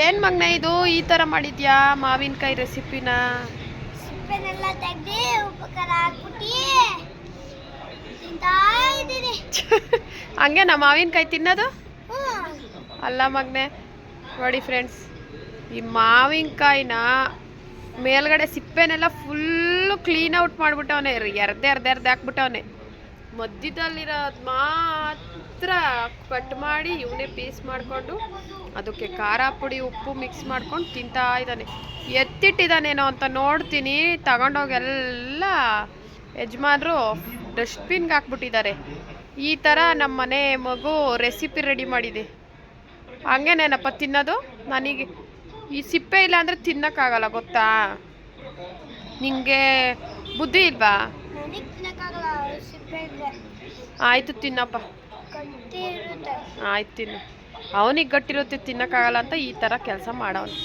ಏನ್ ಮಗ್ನ ಇದು ಈ ತರ ಮಾಡಿದ್ಯಾ ಮಾವಿನಕಾಯಿ ರೆಸಿಪಿನ? ಸಿಪ್ಪೆನೆಲ್ಲ ತೆಗ್ದು ಉಪ್ಪು ಖಾರ ಹಾಕ್ಬಿಟ್ಟು ತಿಂತಾ ಇದ್ದೀನಿ. ಹಂಗೆ ನಾ ಮಾವಿನಕಾಯಿ ತಿನ್ನೋದು ಅಲ್ಲ ಮಗ್ನೆ. ನೋಡಿ ಫ್ರೆಂಡ್ಸ್, ಈ ಮಾವಿನಕಾಯಿನ ಮೇಲ್ಗಡೆ ಸಿಪ್ಪೆನೆಲ್ಲ ಫುಲ್ಲು ಕ್ಲೀನ್ ಔಟ್ ಮಾಡ್ಬಿಟ್ಟವನೆ, ಎರ್ದೆ ಹಾಕ್ಬಿಟ್ಟವನೆ. ಮಧ್ಯದಲ್ಲಿರೋದು ಮಾತ್ರ ಕಟ್ ಮಾಡಿ ಇವನೇ ಪೀಸ್ ಮಾಡಿಕೊಂಡು ಅದಕ್ಕೆ ಖಾರ ಪುಡಿ ಉಪ್ಪು ಮಿಕ್ಸ್ ಮಾಡ್ಕೊಂಡು ತಿಂತಾ ಇದ್ದಾನೆ. ಎತ್ತಿಟ್ಟಿದ್ದಾನೇನೋ ಅಂತ ನೋಡ್ತೀನಿ, ತಗೊಂಡೋಗೆಲ್ಲ ಯಜಮಾನ್ರು ಡಸ್ಟ್ಬಿನ್ಗೆ ಹಾಕ್ಬಿಟ್ಟಿದ್ದಾರೆ. ಈ ಥರ ನಮ್ಮ ಮನೆ ಮಗು ರೆಸಿಪಿ ರೆಡಿ ಮಾಡಿದೆ. ಹಂಗೇನೇನಪ್ಪ ತಿನ್ನೋದು? ನನಗೆ ಈ ಸಿಪ್ಪೆ ಇಲ್ಲ ಅಂದರೆ ತಿನ್ನೋಕ್ಕಾಗಲ್ಲ, ಗೊತ್ತಾ ನಿಂಗೆ? ಬುದ್ಧಿ ಇಲ್ವಾ? ಆಯಿತು ತಿನ್ನಪ್ಪ, ಆಯ್ತು ತಿನ್ನು. ಅವನಿಗೆ ಗಟ್ಟಿರುತ್ತೆ, ತಿನ್ನೋಕ್ಕಾಗಲ್ಲ ಅಂತ ಈ ಥರ ಕೆಲಸ ಮಾಡೋನು.